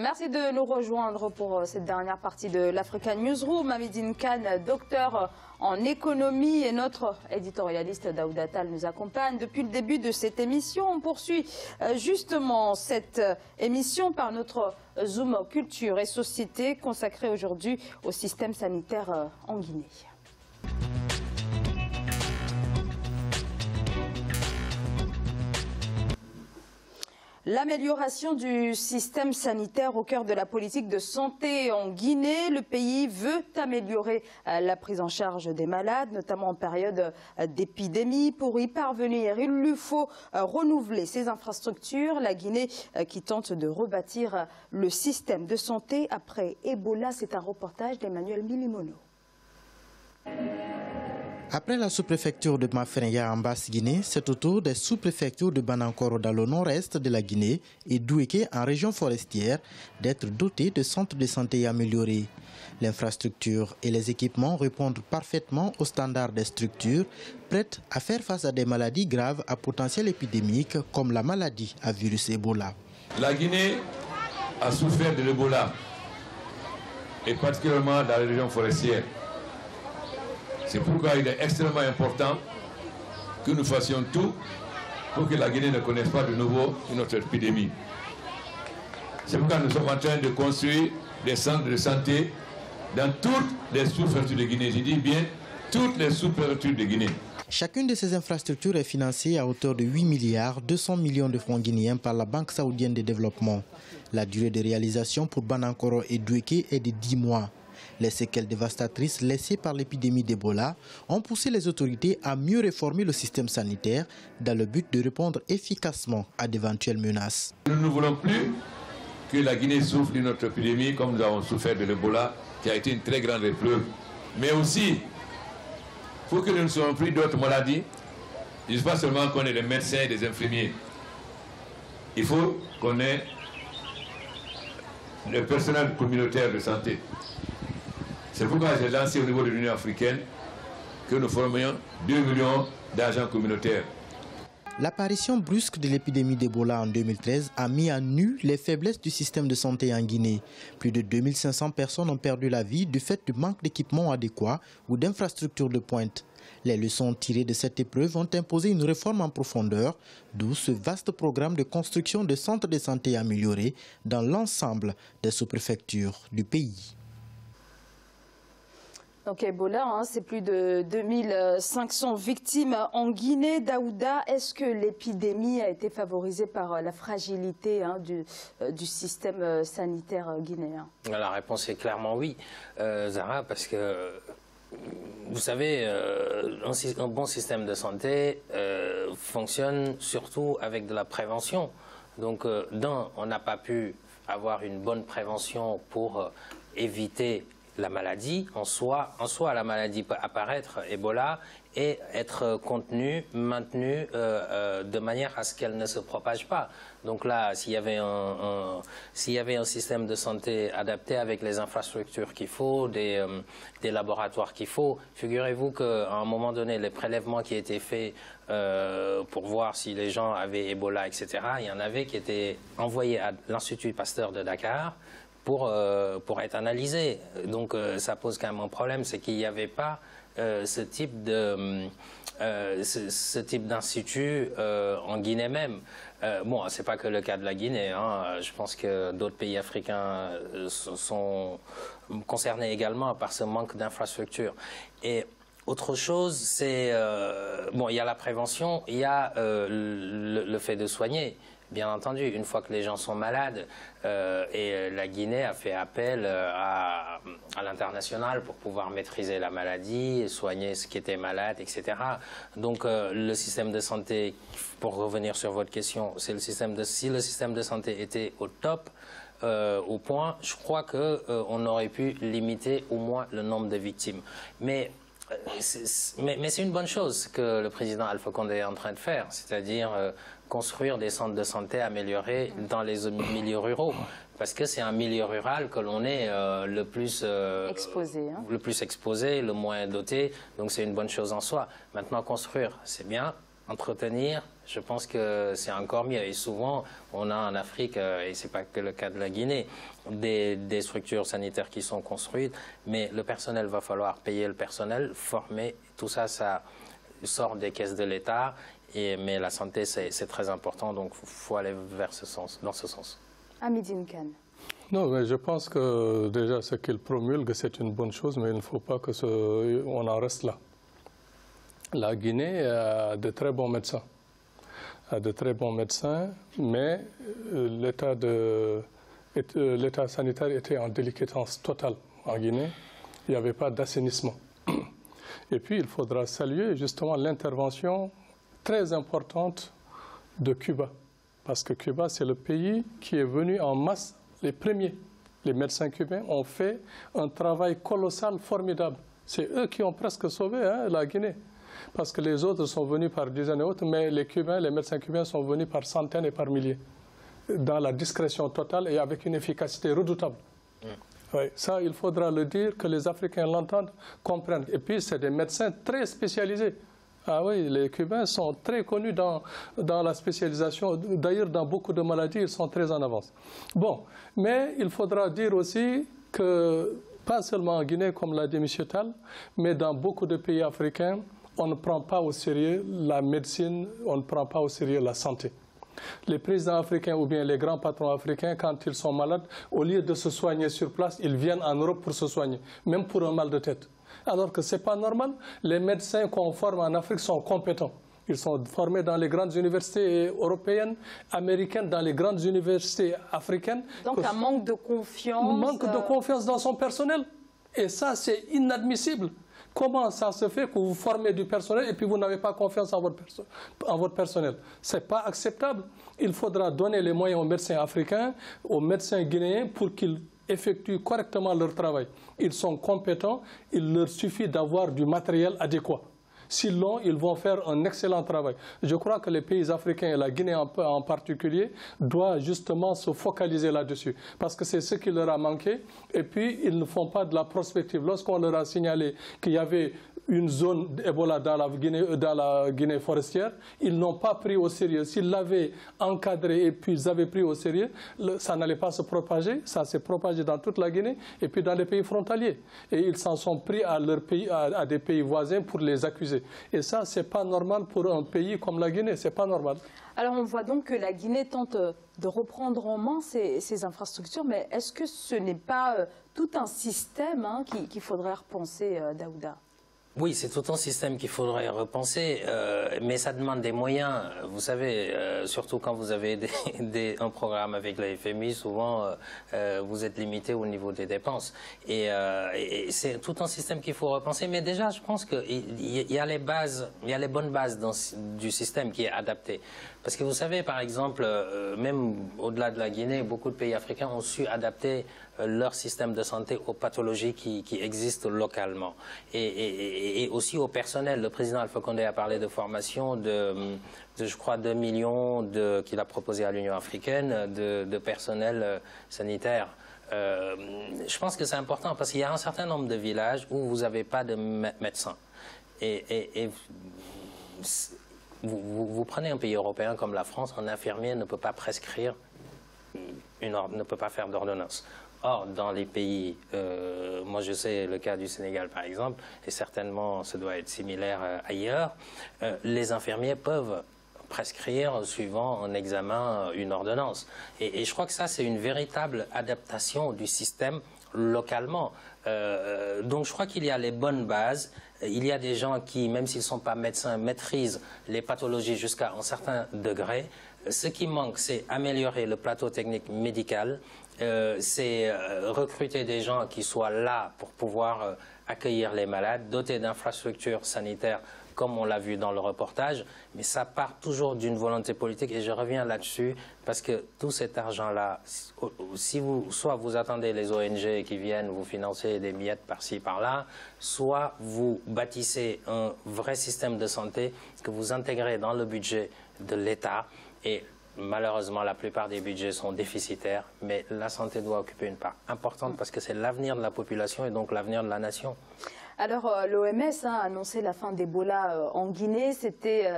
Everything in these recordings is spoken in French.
Merci de nous rejoindre pour cette dernière partie de l'Africa Newsroom. Hamidine Kane, docteur en économie, et notre éditorialiste Daouda Tal nous accompagne depuis le début de cette émission. On poursuit justement cette émission par notre Zoom Culture et Société consacré aujourd'hui au système sanitaire en Guinée. L'amélioration du système sanitaire au cœur de la politique de santé en Guinée. Le pays veut améliorer la prise en charge des malades, notamment en période d'épidémie. Pour y parvenir, il lui faut renouveler ses infrastructures. La Guinée qui tente de rebâtir le système de santé après Ebola. C'est un reportage d'Emmanuel Milimono. Après la sous-préfecture de Mafrenya en Basse-Guinée, c'est au tour des sous-préfectures de Banankoro dans le nord-est de la Guinée et d'Ouéké en région forestière d'être dotées de centres de santé améliorés. L'infrastructure et les équipements répondent parfaitement aux standards des structures prêtes à faire face à des maladies graves à potentiel épidémique comme la maladie à virus Ebola. La Guinée a souffert de l'Ebola et particulièrement dans la région forestière. C'est pourquoi il est extrêmement important que nous fassions tout pour que la Guinée ne connaisse pas de nouveau une autre épidémie. C'est pourquoi nous sommes en train de construire des centres de santé dans toutes les sous-préfectures de Guinée. Je dis bien toutes les sous-préfectures de Guinée. Chacune de ces infrastructures est financée à hauteur de 8 milliards 200 millions de francs guinéens par la Banque saoudienne de développement. La durée de réalisation pour Banankoro et Douéké est de 10 mois. Les séquelles dévastatrices laissées par l'épidémie d'Ebola ont poussé les autorités à mieux réformer le système sanitaire dans le but de répondre efficacement à d'éventuelles menaces. Nous ne voulons plus que la Guinée souffre d'une autre épidémie comme nous avons souffert de l'Ebola, qui a été une très grande épreuve. Mais aussi, il faut que nous ne soyons plus d'autres maladies. Il ne faut pas seulement qu'on ait des médecins et des infirmiers. Il faut qu'on ait le personnel communautaire de santé. C'est pourquoi j'ai lancé au niveau de l'Union africaine que nous formions 2 millions d'agents communautaires. L'apparition brusque de l'épidémie d'Ebola en 2013 a mis à nu les faiblesses du système de santé en Guinée. Plus de 2500 personnes ont perdu la vie du fait du manque d'équipements adéquats ou d'infrastructures de pointe. Les leçons tirées de cette épreuve ont imposé une réforme en profondeur, d'où ce vaste programme de construction de centres de santé améliorés dans l'ensemble des sous-préfectures du pays. Donc Ebola, c'est plus de 2500 victimes en Guinée. Daouda, est-ce que l'épidémie a été favorisée par la fragilité du système sanitaire guinéen? La réponse est clairement oui, Zara, parce que vous savez, un bon système de santé fonctionne surtout avec de la prévention. Donc, on n'a pas pu avoir une bonne prévention pour éviter la maladie. En soi, la maladie peut apparaître, Ebola, et être contenue, maintenue de manière à ce qu'elle ne se propage pas. Donc là, s'il y avait un système de santé adapté avec les infrastructures qu'il faut, des laboratoires qu'il faut, figurez-vous qu'à un moment donné, les prélèvements qui étaient faits pour voir si les gens avaient Ebola, etc., il y en avait qui étaient envoyés à l'Institut Pasteur de Dakar pour être analysé. Donc ça pose quand même un problème, c'est qu'il n'y avait pas ce type d'institut en Guinée même. Bon, c'est pas que le cas de la Guinée, hein. Je pense que d'autres pays africains sont concernés également par ce manque d'infrastructures. Et autre chose, c'est bon, il y a la prévention, il y a le fait de soigner. Bien entendu, une fois que les gens sont malades, et la Guinée a fait appel à l'international pour pouvoir maîtriser la maladie, soigner ce qui était malade, etc. Donc le système de santé, pour revenir sur votre question, si le système de santé était au top, au point, je crois qu'on aurait pu limiter au moins le nombre de victimes. Mais c'est une bonne chose que le président Alpha Condé est en train de faire, c'est-à-dire construire des centres de santé améliorés dans les milieux ruraux. Parce que c'est un milieu rural que l'on est le plus exposé, le moins doté, donc c'est une bonne chose en soi. Maintenant, construire, c'est bien, entretenir, je pense que c'est encore mieux. Et souvent, on a en Afrique, et ce n'est pas que le cas de la Guinée, des structures sanitaires qui sont construites, mais le personnel, va falloir payer le personnel, former, tout ça, ça sort des caisses de l'État, mais la santé, c'est très important, donc il faut aller dans ce sens. Hamidine Kane. Non, mais je pense que déjà ce qu'il promulgue, c'est une bonne chose, mais il ne faut pas qu'on en reste là. La Guinée a de très bons médecins. Mais l'état sanitaire était en déliquescence totale en Guinée. Il n'y avait pas d'assainissement. Et puis, il faudra saluer justement l'intervention très importante de Cuba. Parce que Cuba, c'est le pays qui est venu en masse, les premiers. Les médecins cubains ont fait un travail colossal, formidable. C'est eux qui ont presque sauvé la Guinée. Parce que les autres sont venus par dizaines et autres, mais les médecins cubains sont venus par centaines et par milliers. Dans la discrétion totale et avec une efficacité redoutable. Oui, ça, il faudra le dire, que les Africains l'entendent, comprennent. Et puis, c'est des médecins très spécialisés. Ah oui, les Cubains sont très connus dans la spécialisation. D'ailleurs, dans beaucoup de maladies, ils sont très en avance. Bon, mais il faudra dire aussi que, pas seulement en Guinée, comme l'a dit M. Tall, mais dans beaucoup de pays africains, on ne prend pas au sérieux la médecine, on ne prend pas au sérieux la santé. Les présidents africains ou bien les grands patrons africains, quand ils sont malades, au lieu de se soigner sur place, ils viennent en Europe pour se soigner, même pour un mal de tête. Alors que ce n'est pas normal. Les médecins qu'on forme en Afrique sont compétents. Ils sont formés dans les grandes universités européennes, américaines, dans les grandes universités africaines. Donc un manque de confiance. Manque de confiance dans son personnel. Et ça, c'est inadmissible. Comment ça se fait que vous formez du personnel et puis vous n'avez pas confiance en votre personnel? Ce n'est pas acceptable. Il faudra donner les moyens aux médecins africains, aux médecins guinéens pour qu'ils effectuent correctement leur travail. Ils sont compétents, il leur suffit d'avoir du matériel adéquat. S'ils l'ont, ils vont faire un excellent travail. Je crois que les pays africains, et la Guinée en particulier, doivent justement se focaliser là-dessus. Parce que c'est ce qui leur a manqué. Et puis, ils ne font pas de la prospective. Lorsqu'on leur a signalé qu'il y avait une zone d'Ebola dans la Guinée forestière, ils n'ont pas pris au sérieux. S'ils l'avaient encadré et puis ils avaient pris au sérieux, ça n'allait pas se propager. Ça s'est propagé dans toute la Guinée et puis dans les pays frontaliers. Et ils s'en sont pris à des pays voisins pour les accuser. Et ça, ce n'est pas normal pour un pays comme la Guinée. Ce n'est pas normal. Alors on voit donc que la Guinée tente de reprendre en main ces infrastructures, mais est-ce que ce n'est pas tout un système qu'il faudrait repenser, Daouda? Oui, c'est tout un système qu'il faudrait repenser, mais ça demande des moyens. Vous savez, surtout quand vous avez un programme avec la FMI, souvent vous êtes limité au niveau des dépenses. Et c'est tout un système qu'il faut repenser. Mais déjà, je pense qu'il y a les bases, il y a les bonnes bases du système qui est adapté. Parce que vous savez, par exemple, même au-delà de la Guinée, beaucoup de pays africains ont su adapter leur système de santé aux pathologies qui existent localement. Et aussi au personnel. Le président Alpha Condé a parlé de formation de je crois, 2 millions qu'il a proposé à l'Union africaine de personnel sanitaire. Je pense que c'est important parce qu'il y a un certain nombre de villages où vous n'avez pas de médecins. Et vous prenez un pays européen comme la France, un infirmier ne peut pas prescrire, ne peut pas faire d'ordonnance. Or, dans les pays, moi je sais le cas du Sénégal par exemple, et certainement ça doit être similaire ailleurs, les infirmiers peuvent prescrire, suivant un examen, une ordonnance. Et je crois que ça c'est une véritable adaptation du système localement. Donc je crois qu'il y a les bonnes bases. Il y a des gens qui, même s'ils ne sont pas médecins, maîtrisent les pathologies jusqu'à un certain degré. Ce qui manque, c'est améliorer le plateau technique médical, c'est recruter des gens qui soient là pour pouvoir accueillir les malades, doter d'infrastructures sanitaires, comme on l'a vu dans le reportage, mais ça part toujours d'une volonté politique, et je reviens là-dessus, parce que tout cet argent-là, si soit vous attendez les ONG qui viennent vous financer des miettes par-ci, par-là, soit vous bâtissez un vrai système de santé que vous intégrez dans le budget de l'État, et malheureusement, la plupart des budgets sont déficitaires, mais la santé doit occuper une part importante parce que c'est l'avenir de la population et donc l'avenir de la nation. Alors, l'OMS a annoncé la fin d'Ebola en Guinée. C'était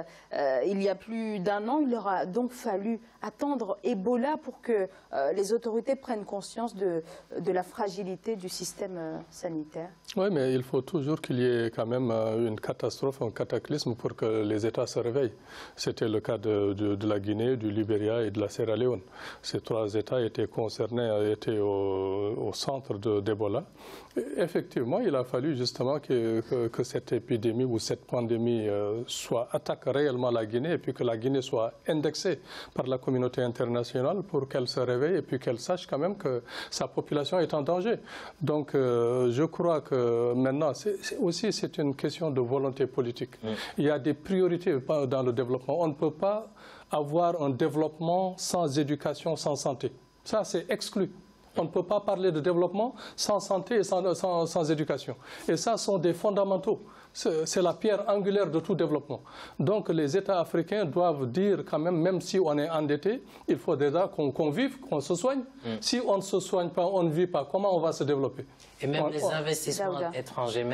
il y a plus d'1 an. Il leur a donc fallu attendre Ebola pour que les autorités prennent conscience de la fragilité du système sanitaire. Oui, mais il faut toujours qu'il y ait quand même une catastrophe, un cataclysme pour que les États se réveillent. C'était le cas de la Guinée, du Libéria et de la Sierra Leone. Ces 3 États étaient concernés, étaient au centre d'Ebola. Effectivement, il a fallu justement que cette épidémie ou cette pandémie attaque réellement la Guinée et puis que la Guinée soit indexée par la communauté internationale pour qu'elle se réveille et puis qu'elle sache quand même que sa population est en danger. Donc je crois que maintenant, c'est une question de volonté politique. Il y a des priorités dans le développement. On ne peut pas avoir un développement sans éducation, sans santé. Ça, c'est exclu. On ne peut pas parler de développement sans santé et sans éducation. Et ça sont des fondamentaux. C'est la pierre angulaire de tout développement. Donc les États africains doivent dire quand même si on est endetté, il faut déjà qu'on vive, qu'on se soigne. Si on ne se soigne pas, on ne vit pas, comment on va se développer? Et même les investissements étrangers,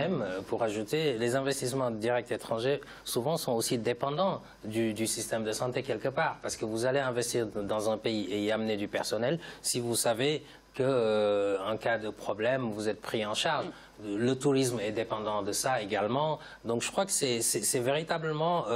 pour ajouter, les investissements directs étrangers, souvent sont aussi dépendants du système de santé quelque part. Parce que vous allez investir dans un pays et y amener du personnel si vous savez qu'en cas de problème, vous êtes pris en charge. Le tourisme est dépendant de ça également. Donc je crois que c'est véritablement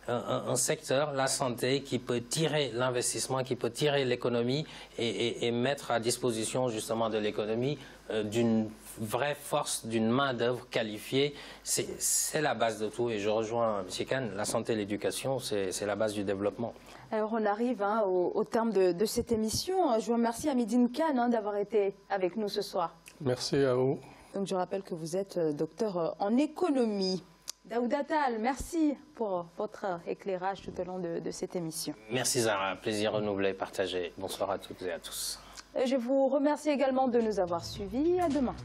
un secteur, la santé, qui peut tirer l'investissement, qui peut tirer l'économie et mettre à disposition justement de l'économie d'une vraie force, d'une main-d'œuvre qualifiée. C'est la base de tout. Et je rejoins M. Kane, la santé et l'éducation, c'est la base du développement. Alors on arrive au terme de cette émission. Je vous remercie Hamidine Kane d'avoir été avec nous ce soir. Merci à vous. Donc je rappelle que vous êtes docteur en économie. Daouda Tall, merci pour votre éclairage tout au long de cette émission. Merci Zara, plaisir renouvelé, partagé. Bonsoir à toutes et à tous. Je vous remercie également de nous avoir suivis. À demain.